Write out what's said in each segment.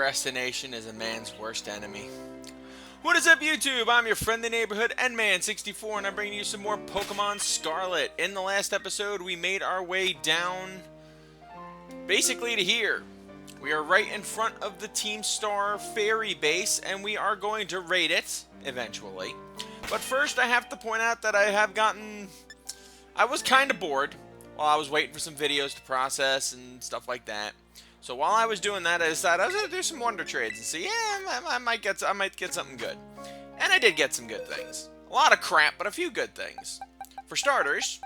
Procrastination is a man's worst enemy. What is up, YouTube? I'm your friendly neighborhood Endman64, and I'm bringing you some more Pokemon Scarlet. In the last episode, we made our way down, basically to here. We are right in front of the Team Star Fairy base, and we are going to raid it, eventually. But first, I have to point out that I was kind of bored while I was waiting for some videos to process and stuff like that. So while I was doing that, I decided I was going to do some wonder trades and see, yeah, I might get something good. And I did get some good things. A lot of crap, but a few good things. For starters,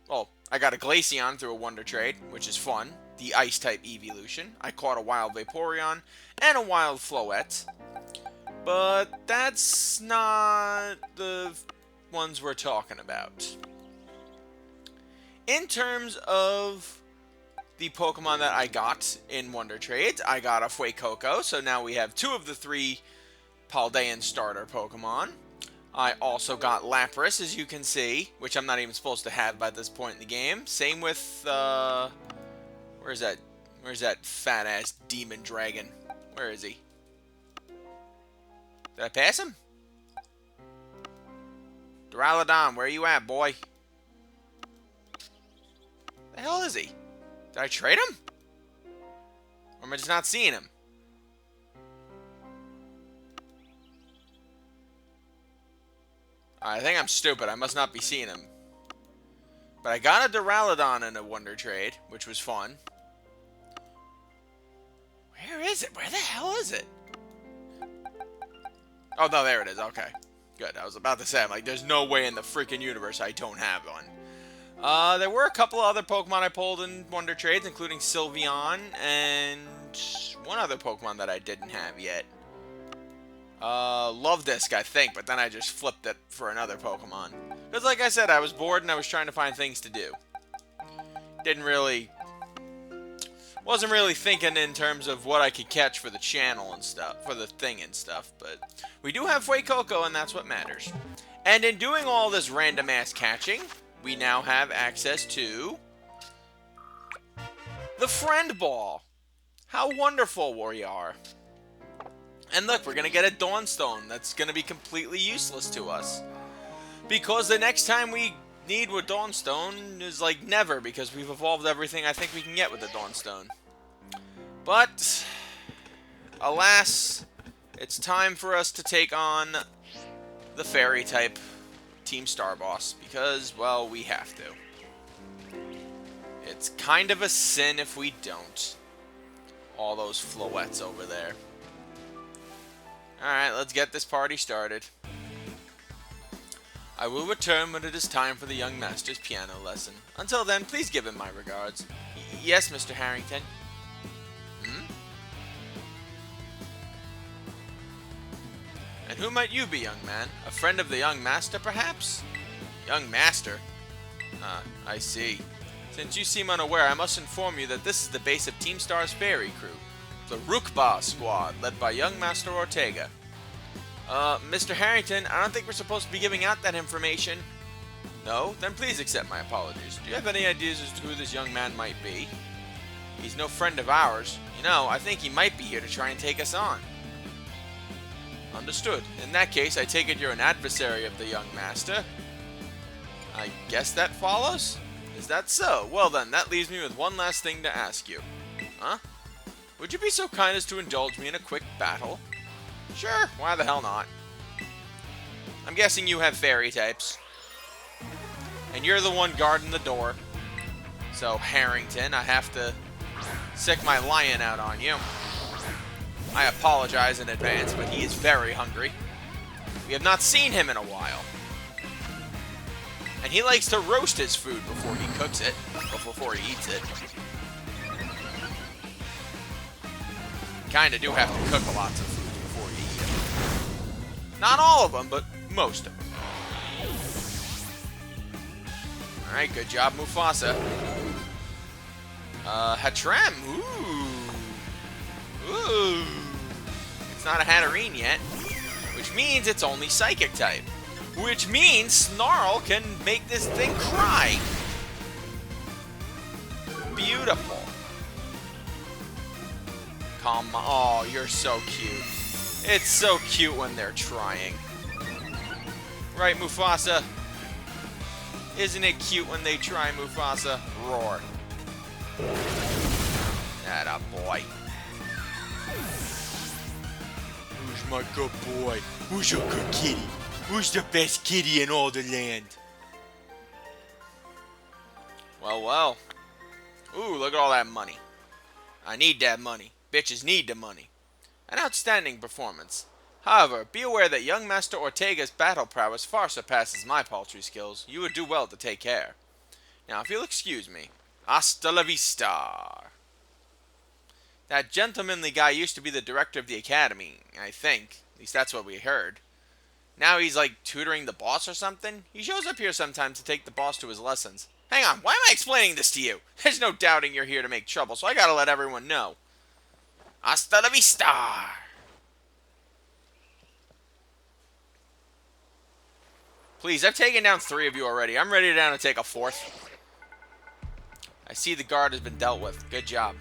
well, I got a Glaceon through a wonder trade, which is fun. The Ice-type evolution. I caught a wild Vaporeon and a wild Floette. But that's not the ones we're talking about. In terms of the Pokemon that I got in Wonder Trades, I got a Fuecoco, so now we have 2 of the 3 Paldean starter Pokemon. I also got Lapras, as you can see, which I'm not even supposed to have by this point in the game. Same with, where's that fat-ass demon dragon? Where is he? Did I pass him? Duraludon, where you at, boy? The hell is he? Did I trade him? Or am I just not seeing him? I think I'm stupid. I must not be seeing him. But I got a Duraludon in a wonder trade, which was fun. Where is it? Where the hell is it? Oh, no, there it is. Okay. Good. I was about to say, I'm like, there's no way in the freaking universe I don't have one. There were a couple of other Pokemon I pulled in Wonder Trades, including Sylveon and one other Pokemon that I didn't have yet. Love-Disc, I think, but then I just flipped it for another Pokemon. Because like I said, I was bored and I was trying to find things to do. Wasn't really thinking in terms of what I could catch for the channel and stuff, for the thing and stuff, but we do have Fuecoco, and that's what matters. And in doing all this random-ass catching, we now have access to the Friend Ball. How wonderful we are. And look, we're going to get a Dawnstone that's going to be completely useless to us. Because the next time we need with Dawnstone is like never, because we've evolved everything I think we can get with the Dawnstone. But, alas, it's time for us to take on the Fairy type Team Star boss, because, well, we have to. It's kind of a sin if we don't. All those Floettes over there. Alright, let's get this party started. I will return when it is time for the young master's piano lesson. Until then, please give him my regards. Yes, Mr. Harrington. And who might you be, young man? A friend of the young master, perhaps? Young master? Ah, I see. Since you seem unaware, I must inform you that this is the base of Team Star's Fairy crew. The Ruchbah squad, led by young Master Ortega. Mr. Harrington, I don't think we're supposed to be giving out that information. No? Then please accept my apologies. Do you have any ideas as to who this young man might be? He's no friend of ours. You know, I think he might be here to try and take us on. Understood. In that case, I take it you're an adversary of the young master. I guess that follows? Is that so? Well then, that leaves me with one last thing to ask you. Huh? Would you be so kind as to indulge me in a quick battle? Sure, why the hell not? I'm guessing you have fairy types. And you're the one guarding the door. So, Harrington, I have to sick my lion out on you. I apologize in advance, but he is very hungry. We have not seen him in a while. And he likes to roast his food before he cooks it, or before he eats it. Kinda do have to cook lots of food before you eat it. Not all of them, but most of them. Alright, good job, Mufasa. Hattrem, ooh. It's not a Hatterene yet, which means it's only Psychic type. Which means Snarl can make this thing cry. Beautiful. Calm. Oh, you're so cute. It's so cute when they're trying. Right, Mufasa? Isn't it cute when they try, Mufasa? Roar. Atta boy. Who's my good boy? Who's your good kitty? Who's the best kitty in all the land? Well, well. Ooh, look at all that money. I need that money. Bitches need the money. An outstanding performance. However, be aware that young Master Ortega's battle prowess far surpasses my paltry skills. You would do well to take care. Now, if you'll excuse me. Hasta la vista. That gentlemanly guy used to be the director of the academy, I think. At least that's what we heard. Now he's like tutoring the boss or something? He shows up here sometimes to take the boss to his lessons. Hang on, why am I explaining this to you? There's no doubting you're here to make trouble, so I gotta let everyone know. Hasta la vista! Please, I've taken down 3 of you already. I'm ready to take a 4th. I see the guard has been dealt with. Good job.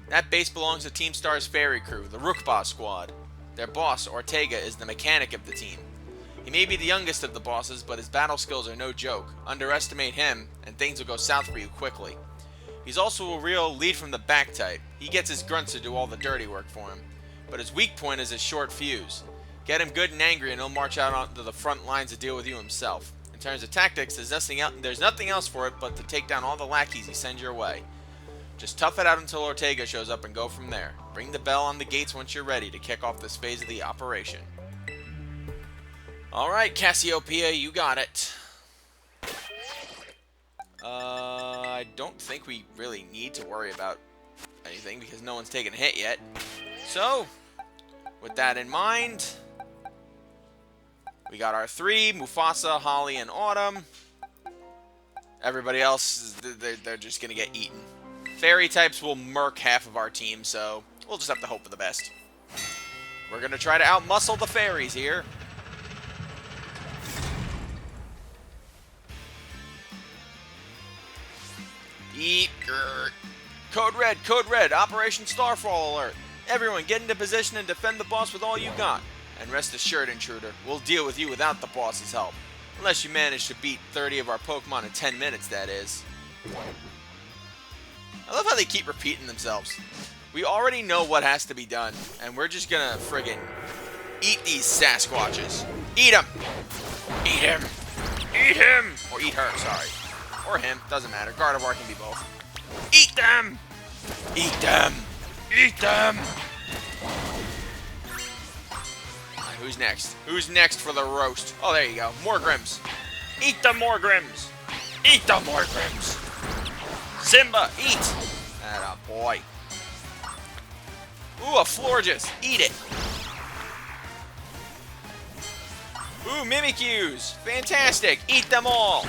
That base belongs to Team Star's Fairy crew, the Ruchbah squad. Their boss, Ortega, is the mechanic of the team. He may be the youngest of the bosses, but his battle skills are no joke. Underestimate him, and things will go south for you quickly. He's also a real lead from the back type. He gets his grunts to do all the dirty work for him. But his weak point is his short fuse. Get him good and angry, and he'll march out onto the front lines to deal with you himself. In terms of tactics, there's nothing else for it but to take down all the lackeys he sends your way. Just tough it out until Ortega shows up and go from there. Ring the bell on the gates once you're ready to kick off this phase of the operation. Alright, Cassiopeia, you got it. I don't think we really need to worry about anything because no one's taken a hit yet. So, with that in mind, we got our 3, Mufasa, Holly, and Autumn. Everybody else, they're just going to get eaten. Fairy types will murk half of our team, so we'll just have to hope for the best. We're going to try to outmuscle the fairies here. Eat. Code red, Operation Starfall alert. Everyone get into position and defend the boss with all you got. And rest assured, intruder, we'll deal with you without the boss's help. Unless you manage to beat 30 of our Pokemon in 10 minutes, that is. I love how they keep repeating themselves. We already know what has to be done, and we're just gonna friggin' eat these Sasquatches. Eat him! Eat him! Eat him! Or eat her, sorry. Or him, doesn't matter. Gardevoir can be both. Eat them! Eat them! Eat them! Alright, who's next? Who's next for the roast? Oh, there you go. Morgrims. Eat the Morgrims! Eat the Morgrims! Simba, eat! Atta boy. Ooh, a Florges. Eat it. Ooh, Mimikyus. Fantastic. Eat them all.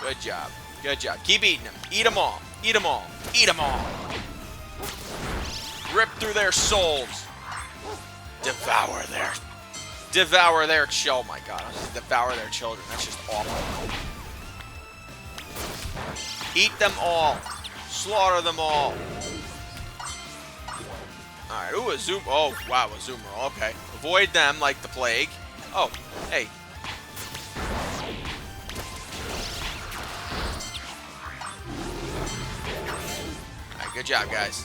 Good job. Good job. Keep eating them. Eat them all. Eat them all. Eat them all. Rip through their souls. Devour their... Oh my god, I'll just devour their children. That's just awful. Eat them all. Slaughter them all. Alright, ooh, a Zoom. Oh, wow, a Zoomer. Okay. Avoid them like the plague. Oh, hey. Alright, good job, guys.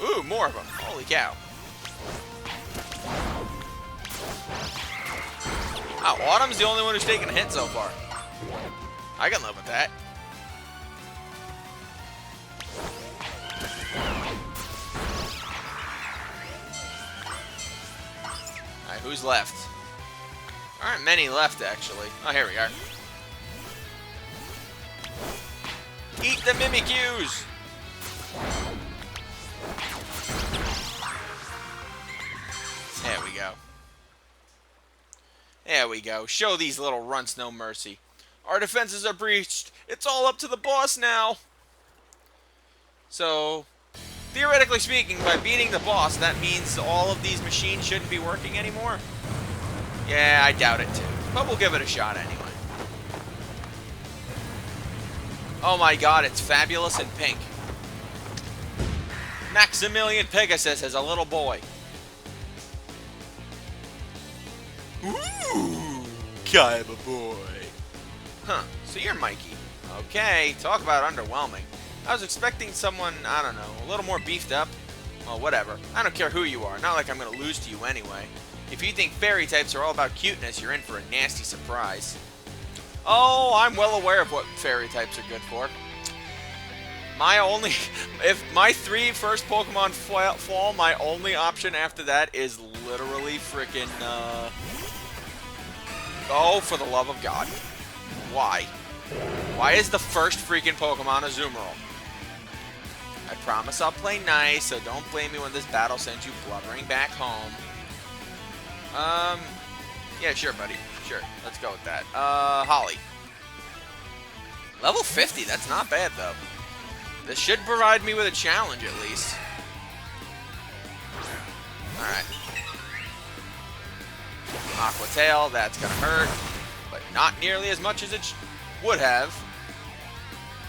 Ooh, more of them. Holy cow. Oh, Autumn's the only one who's taken a hit so far. I can live with that. Alright, who's left? There aren't many left, actually. Oh, here we are. Eat the Mimikyus! There we go. There we go. Show these little runts no mercy. Our defenses are breached. It's all up to the boss now. So, theoretically speaking, by beating the boss, that means all of these machines shouldn't be working anymore? Yeah, I doubt it too. But we'll give it a shot anyway. Oh my god, it's fabulous and pink. Maximilian Pegasus as a little boy. Ooh, kind of a boy. Huh, so you're Mikey. Okay, talk about underwhelming. I was expecting someone, I don't know, a little more beefed up. Well, whatever. I don't care who you are. Not like I'm going to lose to you anyway. If you think fairy types are all about cuteness, you're in for a nasty surprise. Oh, I'm well aware of what fairy types are good for. If my 3 first Pokemon fall, my only option after that is literally freaking, oh, for the love of God. Why? Why is the first freaking Pokemon a Zoomerl? I promise I'll play nice, so don't blame me when this battle sends you blubbering back home. Yeah, sure, buddy. Sure, let's go with that. Holly. Level 50, that's not bad, though. This should provide me with a challenge, at least. Alright. Aqua Tail, that's gonna hurt, but not nearly as much as it would have.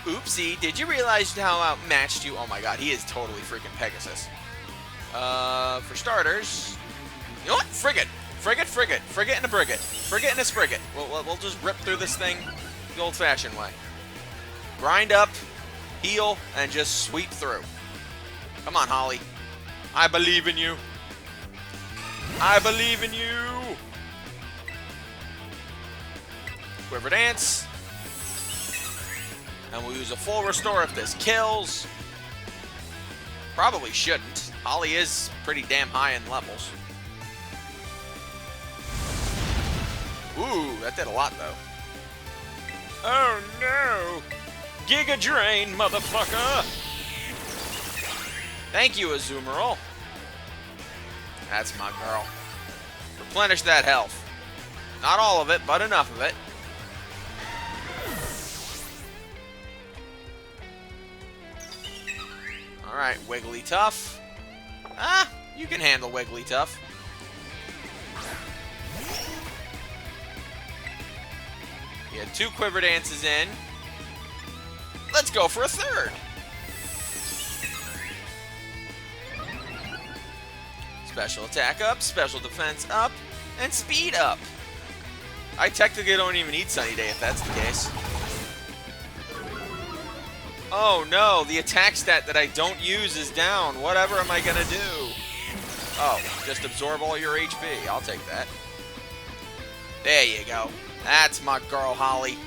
Oopsie, did you realize how outmatched you? Oh my god, he is totally freaking Pegasus. For starters, you know what? Frigate. Frigate and a Brigate. Frigate and a Sprigate. We'll just rip through this thing the old-fashioned way. Grind up, heal, and just sweep through. Come on, Holly. I believe in you. I believe in you. Quiver Dance. And we'll use a full restore if this kills. Probably shouldn't. Holly is pretty damn high in levels. Ooh, that did a lot, though. Oh, no. Giga Drain, motherfucker. Thank you, Azumarill. That's my girl. Replenish that health. Not all of it, but enough of it. Alright, Wigglytuff. Ah, you can handle Wigglytuff. You had 2 Quiver Dances in. Let's go for a 3rd. Special attack up, special defense up, and speed up. I technically don't even need Sunny Day if that's the case. Oh no, the attack stat that I don't use is down. Whatever am I gonna do? Oh, just absorb all your HP. I'll take that. There you go. That's my girl, Holly.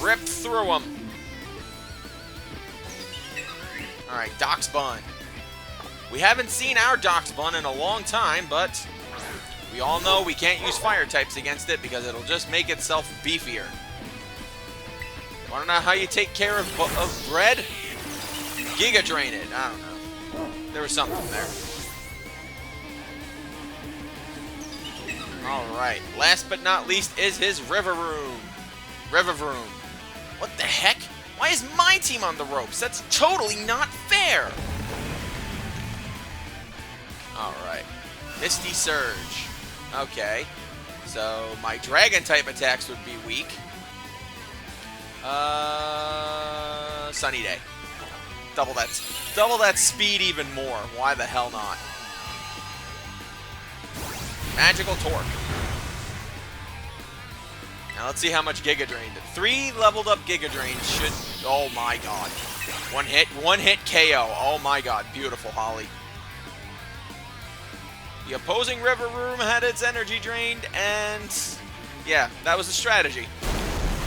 Rip through them. Alright, Doxbun. We haven't seen our Doxbun in a long time, but we all know we can't use fire types against it because it'll just make itself beefier. Want to know how you take care of bread? Giga Drain it. I don't know. There was something there. Alright. Last but not least is his Riverroom. Riverroom. What the heck? Why is my team on the ropes? That's totally not fair. Alright. Misty Surge. Okay. So my Dragon type attacks would be weak. Sunny Day. Double that speed even more. Why the hell not? Magical Torque. Now let's see how much Giga Drain did. 3 leveled up Giga Drain should... Oh my god. One hit KO. Oh my god. Beautiful, Holly. The opposing Riverroom had its energy drained, and... yeah, that was the strategy.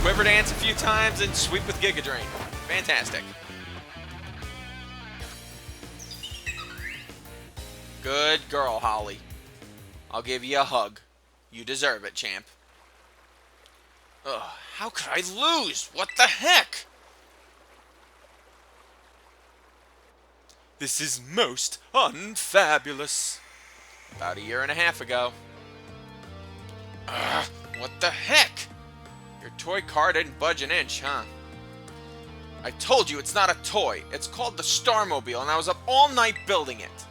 Quiver Dance a few times and sweep with Giga Drain. Fantastic. Good girl, Holly. I'll give you a hug. You deserve it, champ. Ugh, how could I lose? What the heck? This is most unfabulous. About a year and a half ago. Ugh, what the heck? Your toy car didn't budge an inch, huh? I told you it's not a toy. It's called the Starmobile, and I was up all night building it.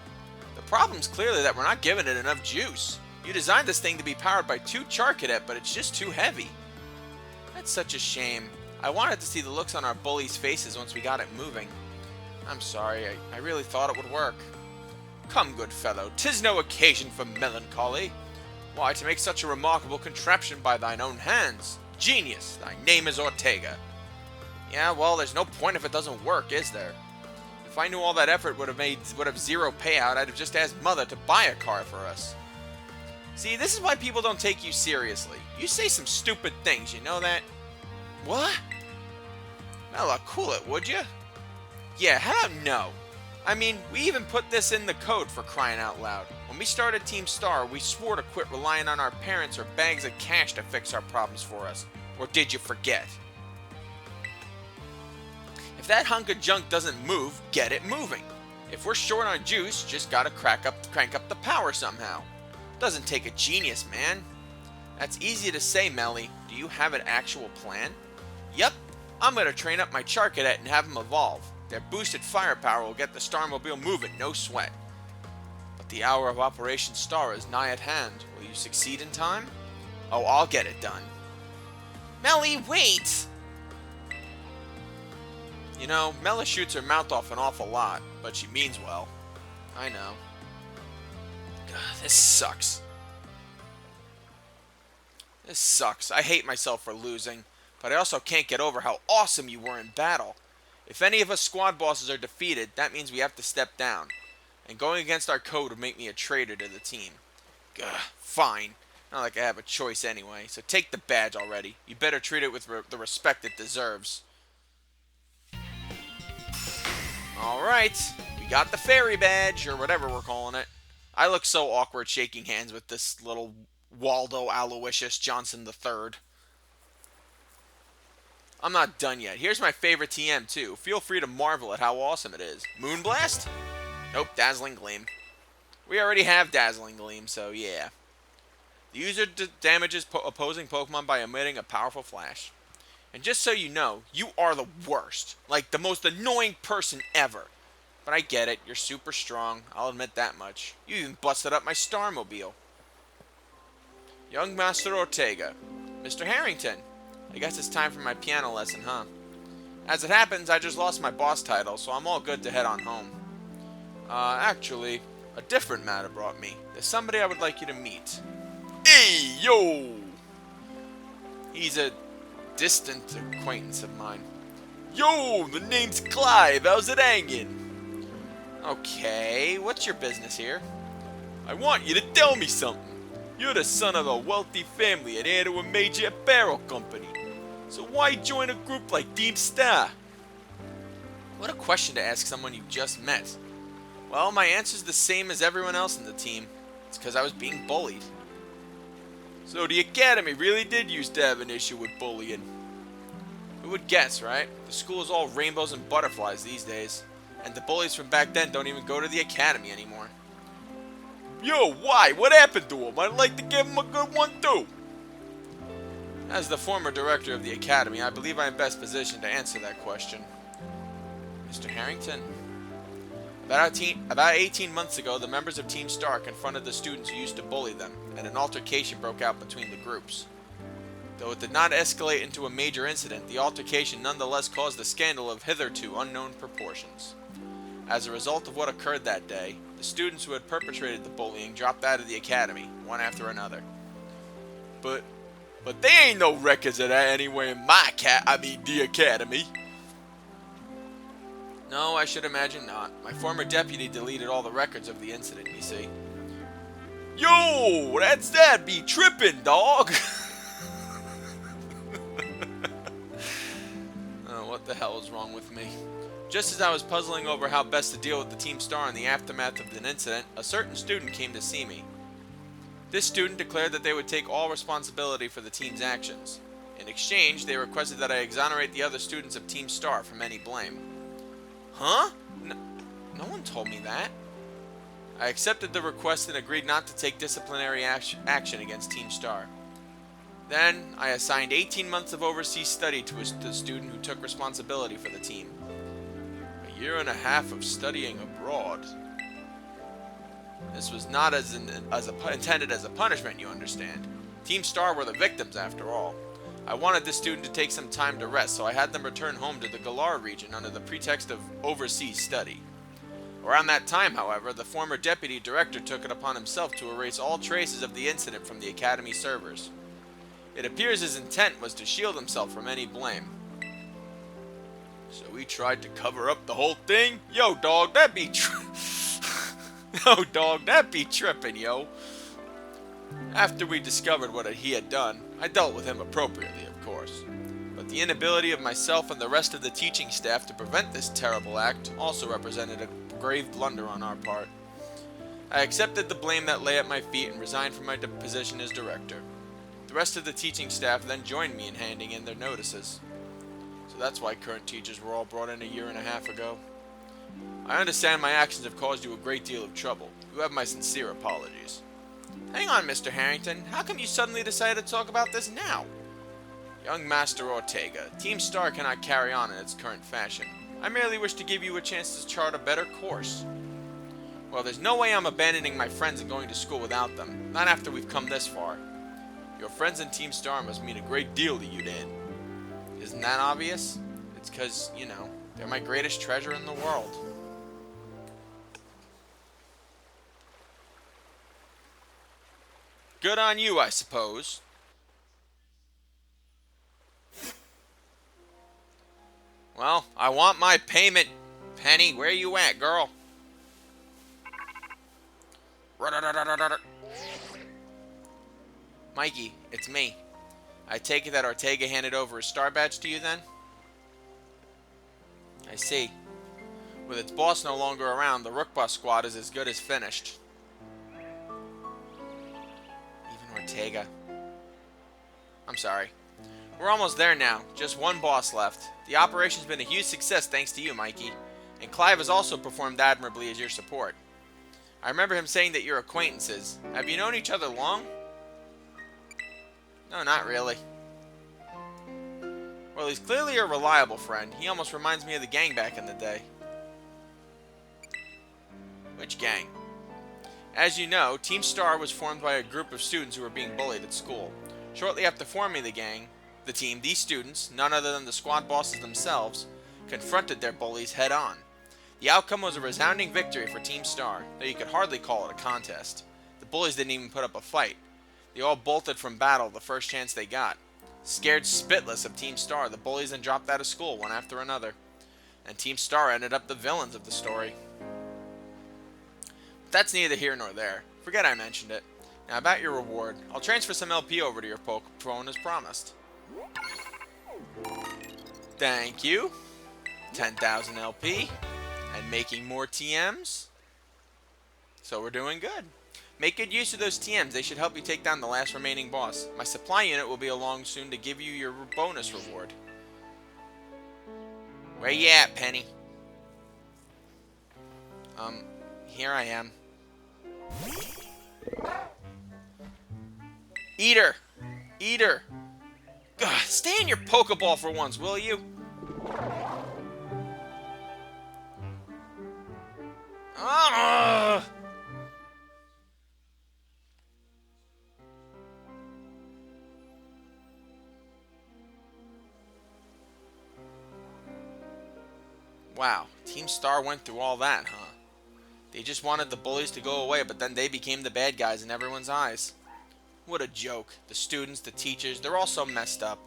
The problem's clearly that we're not giving it enough juice. You designed this thing to be powered by 2 Charcadet, but it's just too heavy. That's such a shame. I wanted to see the looks on our bullies' faces once we got it moving. I'm sorry, I really thought it would work. Come, good fellow, 'tis no occasion for melancholy. Why, to make such a remarkable contraption by thine own hands. Genius, thy name is Ortega. Yeah, well, there's no point if it doesn't work, is there? If I knew all that effort would have 0 payout, I'd have just asked Mother to buy a car for us. See, this is why people don't take you seriously. You say some stupid things, you know that? What? Mela, cool it, would you? Yeah, how about no? I mean, we even put this in the code, for crying out loud. When we started Team Star, we swore to quit relying on our parents or bags of cash to fix our problems for us. Or did you forget? If that hunk of junk doesn't move, get it moving. If we're short on juice, just gotta crank up the power somehow. Doesn't take a genius, man. That's easy to say, Melly. Do you have an actual plan? Yep. I'm gonna train up my Charcadet and have them evolve. Their boosted firepower will get the Starmobile moving, no sweat. But the hour of Operation Star is nigh at hand. Will you succeed in time? Oh, I'll get it done. Melly, wait! You know, Mela shoots her mouth off an awful lot, but she means well. I know. Ugh, this sucks. This sucks. I hate myself for losing, but I also can't get over how awesome you were in battle. If any of us squad bosses are defeated, that means we have to step down. And going against our code would make me a traitor to the team. Ugh, fine. Not like I have a choice anyway, so take the badge already. You better treat it with the respect it deserves. Alright, we got the fairy badge, or whatever we're calling it. I look so awkward shaking hands with this little Waldo Aloysius Johnson III. I'm not done yet. Here's my favorite TM too. Feel free to marvel at how awesome it is. Moonblast? Nope, Dazzling Gleam. We already have Dazzling Gleam, so yeah. The user damages opposing Pokemon by emitting a powerful flash. And just so you know, you are the worst. Like, the most annoying person ever. But I get it, you're super strong, I'll admit that much. You even busted up my Starmobile. Young Master Ortega. Mr. Harrington. I guess it's time for my piano lesson, huh? As it happens, I just lost my boss title, so I'm all good to head on home. Actually, a different matter brought me. There's somebody I would like you to meet. Hey, yo! He's a distant acquaintance of mine. Yo, the name's Clive. How's it hanging? Okay, what's your business here? I want you to tell me something. You're the son of a wealthy family and heir to a major apparel company. So why join a group like Team Star? What a question to ask someone you just met. Well, my answer's the same as everyone else in the team. It's because I was being bullied. So the Academy really did used to have an issue with bullying. Who would guess, right? The school is all rainbows and butterflies these days. And the bullies from back then don't even go to the Academy anymore. Yo, why? What happened to him? I'd like to give him a good one too. As the former director of the Academy, I believe I am best positioned to answer that question. Mr. Harrington. About 18 months ago, the members of Team Star confronted the students who used to bully them, and an altercation broke out between the groups. Though it did not escalate into a major incident, the altercation nonetheless caused a scandal of hitherto unknown proportions. As a result of what occurred that day, the students who had perpetrated the bullying dropped out of the Academy, one after another. But there ain't no records of that anywhere in the Academy. No, I should imagine not. My former deputy deleted all the records of the incident, you see. Yo, that's that be trippin', dog. Oh, what the hell is wrong with me? Just as I was puzzling over how best to deal with the Team Star in the aftermath of an incident, a certain student came to see me. This student declared that they would take all responsibility for the team's actions. In exchange, they requested that I exonerate the other students of Team Star from any blame. Huh? No one told me that. I accepted the request and agreed not to take disciplinary action against Team Star. Then, I assigned 18 months of overseas study to the student who took responsibility for the team. A year and a half of studying abroad. This was not intended as a punishment, you understand. Team Star were the victims, after all. I wanted this student to take some time to rest, so I had them return home to the Galar region under the pretext of overseas study. Around that time, however, the former deputy director took it upon himself to erase all traces of the incident from the academy servers. It appears his intent was to shield himself from any blame. So he tried to cover up the whole thing? Yo, dog, that'd be Yo, dog, that'd be trippin', yo. After we discovered what he had done, I dealt with him appropriately, of course. But the inability of myself and the rest of the teaching staff to prevent this terrible act also represented a grave blunder on our part. I accepted the blame that lay at my feet and resigned from my position as director. The rest of the teaching staff then joined me in handing in their notices. So that's why current teachers were all brought in a year and a half ago. I understand my actions have caused you a great deal of trouble. You have my sincere apologies. Hang on, Mr. Harrington. How come you suddenly decided to talk about this now? Young Master Ortega, Team Star cannot carry on in its current fashion. I merely wish to give you a chance to chart a better course. Well, there's no way I'm abandoning my friends and going to school without them. Not after we've come this far. Your friends in Team Star must mean a great deal to you, Dan. Isn't that obvious? It's because, you know, they're my greatest treasure in the world. Good on you, I suppose. Well, I want my payment. Penny, where you at, girl? Mikey, it's me. I take it that Ortega handed over his star badge to you then? I see. With its boss no longer around, the Ruchbah squad is as good as finished. Even Ortega. I'm sorry. We're almost there now. Just one boss left. The operation's been a huge success thanks to you, Mikey. And Clive has also performed admirably as your support. I remember him saying that you're acquaintances. Have you known each other long? No, not really. Well, he's clearly a reliable friend. He almost reminds me of the gang back in the day. Which gang? As you know, Team Star was formed by a group of students who were being bullied at school. Shortly after forming the team, these students, none other than the squad bosses themselves, confronted their bullies head-on. The outcome was a resounding victory for Team Star, though you could hardly call it a contest. The bullies didn't even put up a fight. They all bolted from battle the first chance they got. Scared spitless of Team Star, the bullies then dropped out of school one after another. And Team Star ended up the villains of the story. But that's neither here nor there. Forget I mentioned it. Now about your reward. I'll transfer some LP over to your phone as promised. Thank you. 10,000 LP. And making more TMs. So we're doing good. Make good use of those TMs. They should help you take down the last remaining boss. My supply unit will be along soon to give you your bonus reward. Where you at, Penny? Here I am. Eat her! Eat her! Ugh, stay in your Pokeball for once, will you? Ugh. Wow, Team Star went through all that, huh? They just wanted the bullies to go away, but then they became the bad guys in everyone's eyes. What a joke. The students, the teachers, they're all so messed up.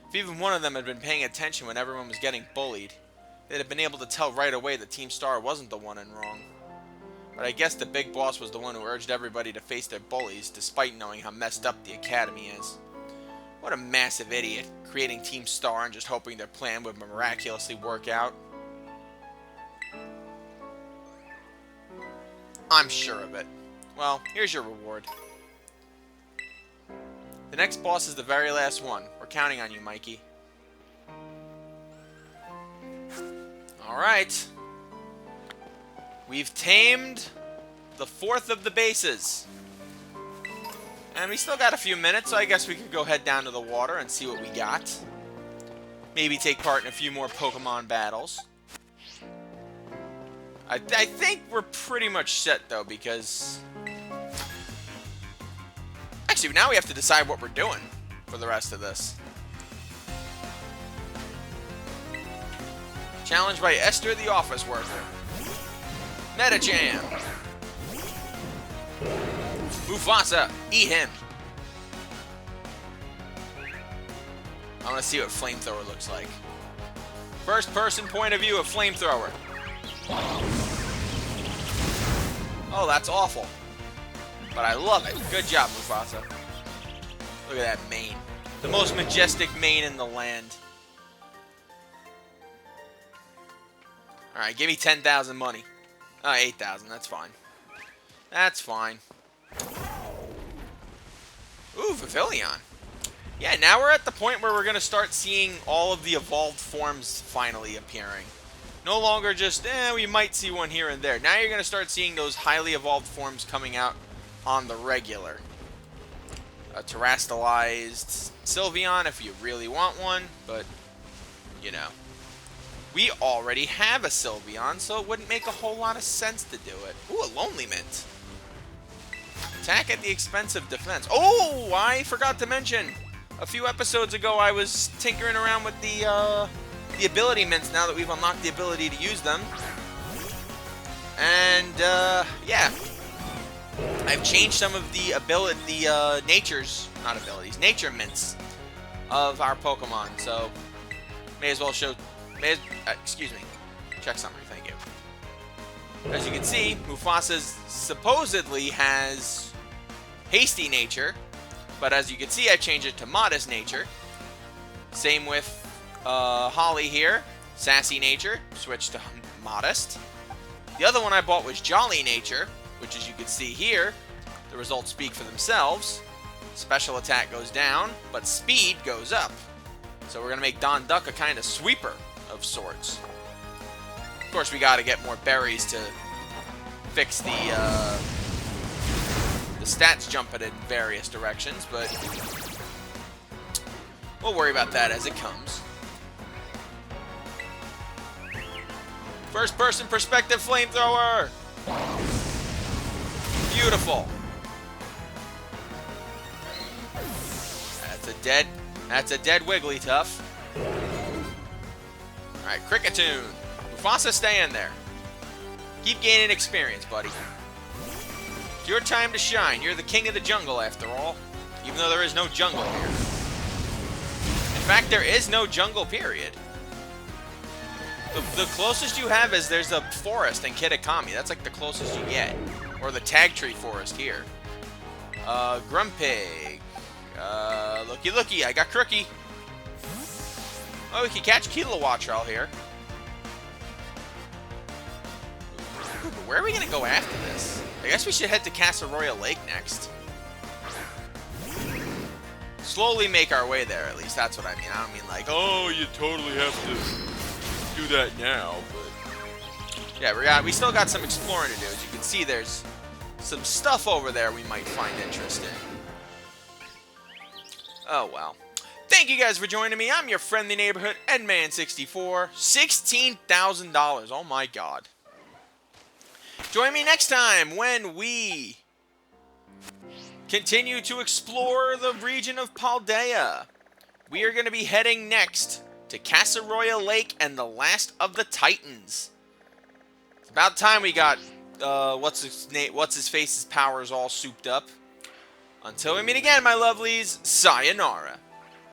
If even one of them had been paying attention when everyone was getting bullied, they'd have been able to tell right away that Team Star wasn't the one in wrong. But I guess the big boss was the one who urged everybody to face their bullies, despite knowing how messed up the academy is. What a massive idiot, creating Team Star and just hoping their plan would miraculously work out. I'm sure of it. Well, here's your reward. The next boss is the very last one. We're counting on you, Mikey. Alright. We've tamed the fourth of the bases. And we still got a few minutes, so I guess we could go head down to the water and see what we got. Maybe take part in a few more Pokemon battles. I think we're pretty much set, though, because... Actually, now we have to decide what we're doing for the rest of this. Challenged by Esther the office worker. Meta Jam. Mufasa, eat him. I want to see what flamethrower looks like. First person point of view of flamethrower. Oh, that's awful. But I love it. Good job, Mufasa. Look at that mane. The most majestic mane in the land. Alright, give me 10,000 money. 8,000, that's fine. That's fine. Ooh, Pavilion. Yeah, now we're at the point where we're going to start seeing all of the evolved forms finally appearing. No longer just, we might see one here and there. Now you're going to start seeing those highly evolved forms coming out on the regular. A terrestrialized Sylveon if you really want one, but, you know. We already have a Sylveon, so it wouldn't make a whole lot of sense to do it. Ooh, a Lonely Mint. Attack at the expense of defense. Oh, I forgot to mention. A few episodes ago, I was tinkering around with the ability mints now that we've unlocked the ability to use them. And, yeah. I've changed some of the nature mints of our Pokemon. So, may as well show, excuse me, check summary, thank you. As you can see, Mufasa supposedly has hasty nature, but as you can see, I changed it to modest nature. Same with Holly here, sassy nature, switched to modest. The other one I bought was jolly nature, which as you can see here, the results speak for themselves. Special attack goes down, but speed goes up. So we're going to make Don Duck a kind of sweeper of sorts. Of course, we got to get more berries to fix the stats jumping in various directions, but we'll worry about that as it comes. First person perspective flamethrower! Beautiful. That's a dead Wigglytuff. Alright, Cricketune. Mufasa, stay in there. Keep gaining experience, buddy. It's your time to shine. You're the king of the jungle, after all. Even though there is no jungle here. In fact, there is no jungle, period. The closest you have is there's a forest in Kitakami. That's like the closest you get. Or the Tag Tree Forest here. Grumpig. Looky, I got Crookie. Oh, we can catch Kilowattrel here. Ooh, but where are we going to go after this? I guess we should head to Casseroya Lake next. Slowly make our way there, at least. That's what I mean. I don't mean like, oh, you totally have to do that now. But yeah, we still got some exploring to do. As you can see, there's some stuff over there we might find interesting. Oh, well. Thank you guys for joining me. I'm your friendly neighborhood Edman64. $16,000. Oh, my God. Join me next time when we continue to explore the region of Paldea. We are going to be heading next to Casseroya Lake and the Last of the Titans. It's about time we got what's-his-face's powers all souped up. Until we meet again, my lovelies, sayonara.